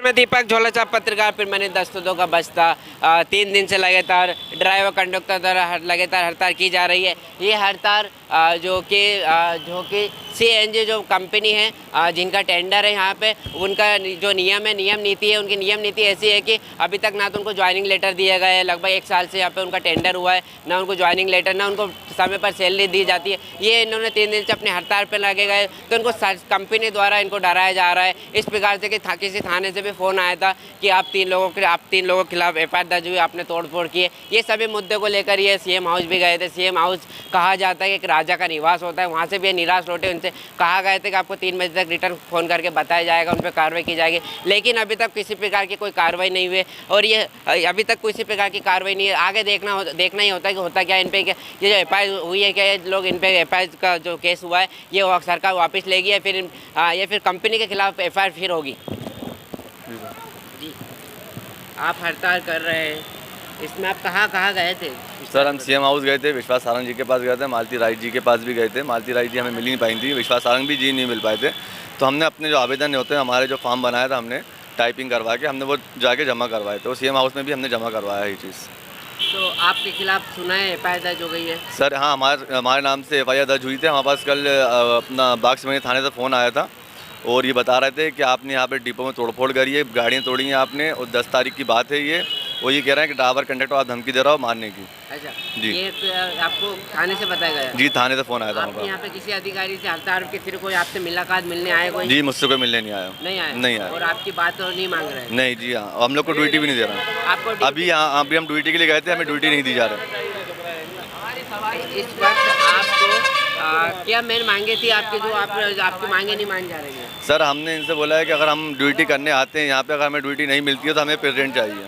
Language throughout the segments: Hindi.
मैं दीपक झोलाछाप पत्रकार परमानेंट दस्तों का बस्ता 3 दिन से लगातार ड्राइवर कंडक्टर द्वारा लगातार हड़ताल की जा रही है। ये हड़ताल जो कि सीएनजी जो कंपनी है जिनका टेंडर है यहाँ पे, उनका जो नियम नीति है, उनकी नियम नीति ऐसी है कि अभी तक ना तो उनको ज्वाइनिंग लेटर दिया गया है, लगभग 1 साल से यहाँ पे उनका टेंडर हुआ है, ना उनको ज्वाइनिंग लेटर, ना उनको समय पर सैलरी दी जाती है। ये इन्होंने 3 दिन से अपने हड़ताल पर लगे गए, तो उनको कंपनी द्वारा इनको डराया जा रहा है इस प्रकार से कि किसी थाने से भी फ़ोन आया था कि आप तीन लोगों के खिलाफ एफआईआर दर्ज हुई, आपने तोड़फोड़ की है। ये सभी मुद्दे को लेकर ये सीएम हाउस भी गए थे। सीएम हाउस कहा जाता है कि एक राजा का निवास होता है, वहाँ से भी ये निराश लौटे। उनसे कहा गया था कि आपको 3 बजे तक रिटर्न फ़ोन करके बताया जाएगा, उन पर कार्रवाई की जाएगी, लेकिन अभी तक किसी प्रकार की कोई कार्रवाई नहीं हुई और ये अभी तक किसी प्रकार की कार्रवाई नहीं है। आगे देखना ही होता है कि होता क्या इन पर, ये जो एफआईआर हुई है, क्या ये लोग इन पर एफआईआर का जो केस हुआ है ये सरकार वापस लेगी या फिर कंपनी के खिलाफ एफआईआर फिर होगी। जी, आप हड़ताल कर रहे हैं, इसमें आप कहाँ गए थे? सर हम सीएम हाउस गए थे, विश्वास सारंग जी के पास गए थे, मालती राय जी के पास भी गए थे। मालती राय जी हमें मिल नहीं पाई थी, विश्वास सारंग भी जी नहीं मिल पाए थे। तो हमने अपने जो आवेदन होते हैं, हमारे जो फॉर्म बनाया था, हमने टाइपिंग करवा के हमने वो जाके जमा करवाए थे। और सीएम हाउस में भी हमने जमा करवाया है ये चीज़। तो आपके खिलाफ सुना है एफआईआर दर्ज हो गई है? सर हाँ, हमारे नाम से एफआईआर दर्ज हुई थी। हमारे पास कल अपना बाग सिमरी थाने से फ़ोन आया था और ये बता रहे थे कि आपने यहाँ पे डिपो में तोड़फोड़ करी है, गाड़ियाँ तोड़ी हैं आपने, और 10 तारीख की बात है ये। वो ये कह रहे हैं कि ड्राइवर कंडक्टर आप धमकी दे रहा हो मारने की। अच्छा जी, ये आपको थाने से बताया गया? जी, थाने से फ़ोन आया था। आपके यहाँ पे किसी अधिकारी से हड़ताल किसी कोई आपसे मुलाकात मिलने आए? कोई जी, मुझसे कोई मिलने नहीं आया। नहीं आया और आपकी बात और नहीं मांग रहे हैं? नहीं जी, हाँ, हम लोग को ड्यूटी भी नहीं दे रहा। आपको अभी हम ड्यूटी के लिए गए थे, हमें ड्यूटी नहीं दी जा रही। इस वक्त आपको क्या मेन मांगे थी आपकी जो आपकी मांगे नहीं मान जा रही है? सर हमने इनसे बोला है कि अगर हम ड्यूटी करने आते हैं यहाँ पे, अगर हमें ड्यूटी नहीं मिलती है तो हमें प्रेजेंट चाहिए।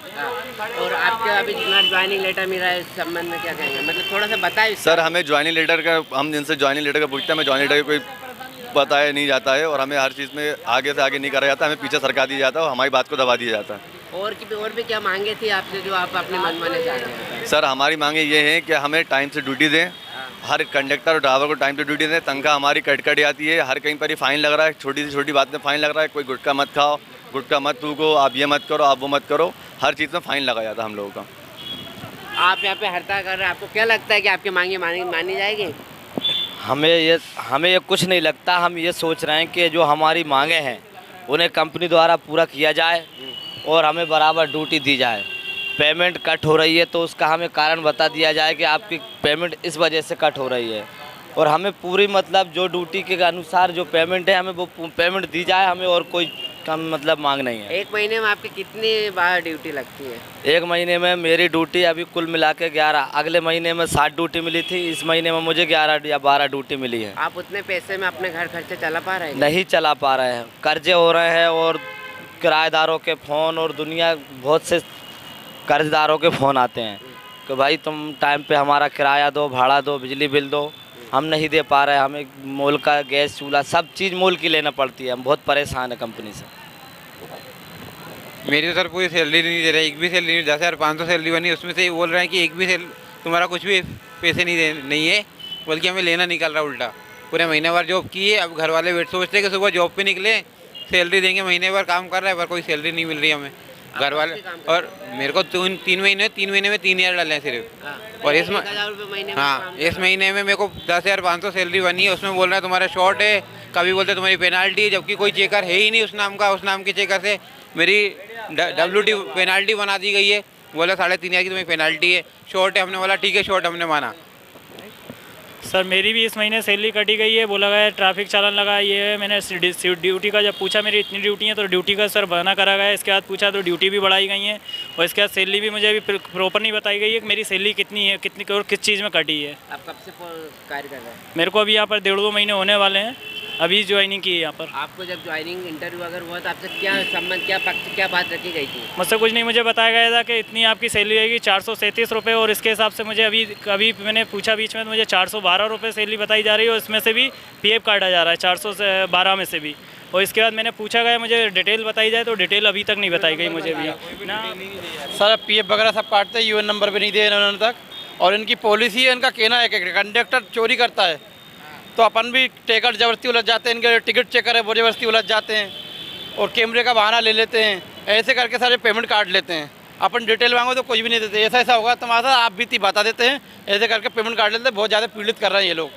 और आपके अभी ज्वाइनिंग लेटर मिल रहा है, इस संबंध में क्या कहेंगे? मतलब थोड़ा सा बताइए। सर हमें ज्वाइनिंग लेटर का, हम जिनसे ज्वाइनिंग लेटर का पूछते हैं, हमें ज्वाइनिंग लेटर का कोई बताया नहीं जाता है और हमें हर चीज़ में आगे से आगे नहीं करा जाता, हमें पीछे सरका दिया जाता है और हमारी बात को दबा दिया जाता है। और भी क्या मांगे थी आपसे जो आप अपने मन माने चाह रहे हैं? सर हमारी मांगे ये हैं कि हमें टाइम से ड्यूटी दें, हर कंडक्टर और ड्राइवर को टाइम से ड्यूटी दें। तनख्वाह हमारी कट जाती है, हर कहीं पर ही फ़ाइन लग रहा है, छोटी से छोटी बात में फ़ाइन लग रहा है। कोई गुटखा मत खाओ, गुटखा मत थूको, आप ये मत करो, आप वो मत करो, हर चीज़ में फ़ाइन लगाया जाता है हम लोगों का। आप यहाँ पे हड़ताल कर रहे हैं, आपको क्या लगता है कि आपकी मांगे मानी जाएगी? हमें ये कुछ नहीं लगता। हम ये सोच रहे हैं कि जो हमारी मांगे हैं उन्हें कंपनी द्वारा पूरा किया जाए और हमें बराबर ड्यूटी दी जाए। पेमेंट कट हो रही है तो उसका हमें कारण बता दिया जाए कि आपकी पेमेंट इस वजह से कट हो रही है, और हमें पूरी मतलब जो ड्यूटी के अनुसार जो पेमेंट है हमें वो पेमेंट दी जाए। हमें और कोई कम मतलब मांग नहीं है। 1 महीने में आपकी कितनी बार ड्यूटी लगती है? 1 महीने में मेरी ड्यूटी अभी कुल मिला के 11, अगले महीने में 60 ड्यूटी मिली थी, इस महीने में मुझे 11 या 12 ड्यूटी मिली है। आप उतने पैसे में अपने घर खर्चे चला पा रहे हैं? नहीं चला पा रहे हैं, कर्जे हो रहे हैं और किराएदारों के फ़ोन और दुनिया बहुत से कर्जदारों के फ़ोन आते हैं कि भाई तुम टाइम पे हमारा किराया दो, भाड़ा दो, बिजली बिल दो। हम नहीं दे पा रहे हैं, हमें मोल का गैस चूल्हा सब चीज़ मोल की लेना पड़ती है। हम बहुत परेशान है कंपनी से। मेरी तो सर पूरी सैलरी नहीं दे रहे, एक भी सैलरी नहीं। 10,500 सैलरी बनी, उसमें से बोल रहे हैं कि एक भी तुम्हारा कुछ भी पैसे नहीं है, बल्कि हमें लेना निकल रहा उल्टा। पूरे महीने भर जॉब की है, अब घर वाले वेट सोचते हैं कि सुबह जॉब पे निकले, सैलरी देंगे, महीने भर काम कर रहा है पर कोई सैलरी नहीं मिल रही हमें घर वाले। और मेरे को 3 महीने में 3,000 डाले हैं सिर्फ। और इस महीने में मेरे को 10,500 सैलरी बनी है, उसमें बोल रहा है तुम्हारा शॉर्ट है, कभी बोलते तुम्हारी पेनाल्टी है, जबकि कोई चेकर है ही नहीं उस नाम के चेकर से मेरी WT पेनाल्टी बना दी गई है। बोला 3,500 की तुम्हें पेनाल्टी है, शॉर्ट है। हमने बोला ठीक है, शॉर्ट हमने माना। सर मेरी भी इस महीने सैलरी कटी गई है, बोला गया ट्रैफिक चालान लगा ये है। मैंने ड्यूटी का जब पूछा मेरी इतनी ड्यूटी है तो ड्यूटी का सर बहाना करा गया है। इसके बाद पूछा तो ड्यूटी भी बढ़ाई गई है और इसके बाद सैलरी भी मुझे अभी प्रॉपर नहीं बताई गई है कि मेरी सैलरी कितनी है, कितनी और किस चीज़ में कटी है। आप कब से कार्य कर रहे हैं? मेरे को अभी यहाँ पर 1.5-2 महीने होने वाले हैं, अभी ज्वाइनिंग की है यहाँ पर। आपको जब ज्वाइनिंग इंटरव्यू अगर हुआ तो आपसे क्या संबंध, क्या बात रखी गई थी? मुझसे कुछ नहीं, मुझे बताया गया था कि इतनी आपकी सैलरी आएगी 437 रुपये, और इसके हिसाब से मुझे अभी मैंने पूछा बीच में तो मुझे 412 रुपये सैलरी बताई जा रही है और इसमें से भी PF काटा जा रहा है 412 में से भी। और इसके बाद मैंने पूछा गया मुझे डिटेल बताई जाए तो डिटेल अभी तक नहीं बताई गई मुझे भी ना। सर PF वगैरह सब काटते हैं, UN नंबर भी नहीं दिए इन्होंने तक। और इनकी पॉलिसी है, इनका कहना है कि कंडक्टर चोरी करता है तो अपन भी टिकट ज़बरदस्ती उलझ जाते हैं, इनके टिकट चेकर है वो ज़बरदस्ती उलझ जाते हैं और कैमरे का बहाना ले लेते हैं। ऐसे करके सारे पेमेंट काट लेते हैं। अपन डिटेल मांगो तो कुछ भी नहीं देते, ऐसा ऐसा होगा तुम्हारा साथ, आप बीती बता देते हैं, ऐसे करके पेमेंट काट लेते हैं। बहुत ज़्यादा पीड़ित कर रहे हैं ये लोग।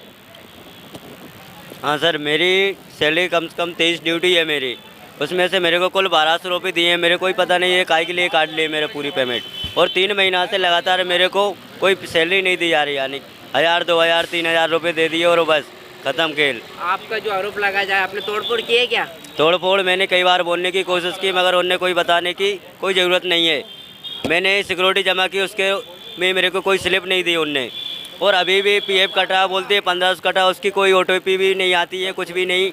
हाँ सर, मेरी सैलरी कम से कम 23 ड्यूटी है मेरी, उसमें से मेरे को कुल 1200 रुपये दिए हैं। मेरे कोई पता नहीं है काहे के लिए काट लिए मेरे पूरी पेमेंट, और 3 महीना से लगातार मेरे को कोई सैलरी नहीं दी जा रही, यानी 1000 2000 3000 रुपये दे दिए और बस ख़त्म खेल। आपका जो आरोप लगाया जाए, आपने तोड़फोड़ की है क्या? तोड़-फोड़ मैंने कई बार बोलने की कोशिश की, मगर उनने कोई बताने की कोई ज़रूरत नहीं है। मैंने सिक्योरिटी जमा की, उसके में मेरे को कोई स्लिप नहीं दी उनने, और अभी भी पीएफ कटा बोलते हैं 1500 कटा, उसकी कोई ओटीपी भी नहीं आती है, कुछ भी नहीं।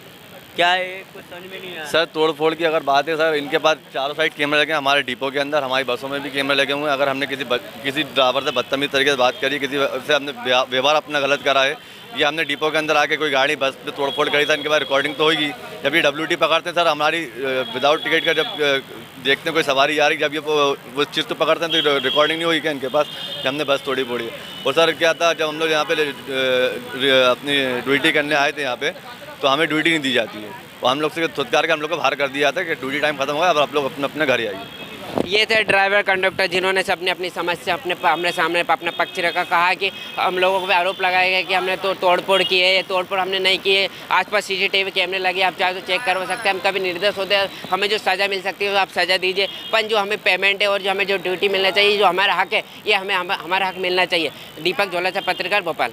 क्या है कुछ समझ में नहीं आया। सर तोड़-फोड़ की अगर बात है सर, इनके पास चारों साइड कैमरे लगे हैं, हमारे डिपो के अंदर, हमारी बसों में भी कैमरे लगे हुए हैं। अगर हमने किसी ड्राइवर से बदतमीज़ तरीके से बात करी, किसी से हमने व्यवहार अपना गलत करा है, या हमने डिपो के अंदर आके कोई गाड़ी बस पे तोड़-फोड़ करी था, इनके पास रिकॉर्डिंग तो होगी। जब ये WT पकड़ते हैं सर, हमारी विदाउट टिकट का जब देखते हैं कोई सवारी आ रही, जब ये वो चीज़ तो पकड़ते हैं तो रिकॉर्डिंग नहीं होगी क्या इनके पास कि हमने बस तोड़ी फोड़ी है। और सर क्या था, जब हम लोग यहाँ पे अपनी ड्यूटी करने आए थे यहाँ पे, तो हमें ड्यूटी नहीं दी जाती है, और हम लोग से थुतकार के हम लोग को बाहर कर दिया जाता है कि ड्यूटी टाइम खत्म हुआ, अब आप लोग अपने अपने घर ही आइए। ये थे ड्राइवर कंडक्टर जिन्होंने सबने अपनी समस्या अपने सामने अपना पक्ष रखा। कहा कि हम लोगों पे आरोप लगाया गया कि हमने तो तोड़फोड़ की है, ये तोड़फोड़ हमने नहीं की है। आसपास CCTV कैमरे लगे, आप चाहे तो चेक करवा सकते हैं। हम कभी निर्दोष होते हैं, हमें जो सज़ा मिल सकती है वो आप सज़ा दीजिए, पर जो हमें पेमेंट है और जो हमें जो ड्यूटी मिलना चाहिए, जो हमारा हक है, ये हमें हमारा हक मिलना चाहिए। दीपक झोला से पत्रकार, भोपाल।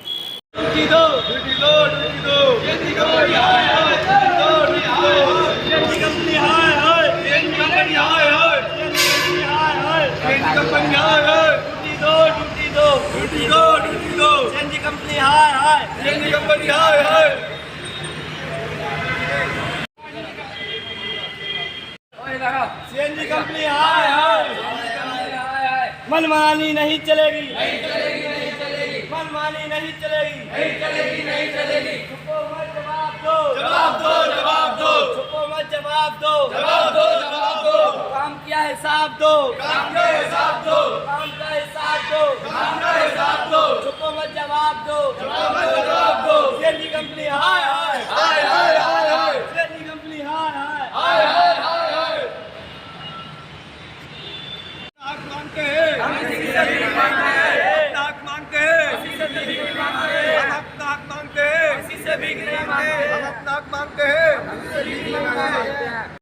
मनमानी नहीं चलेगी, मनमानी नहीं चलेगी, छुपो मत जवाब दो, छुपो मत जवाब दो, काम किया हिसाब दो, काम का हिसाब दो, छुपो मत जवाब दो, CNG कंपनी हाय हाय, CNG कंपनी हाय हाय।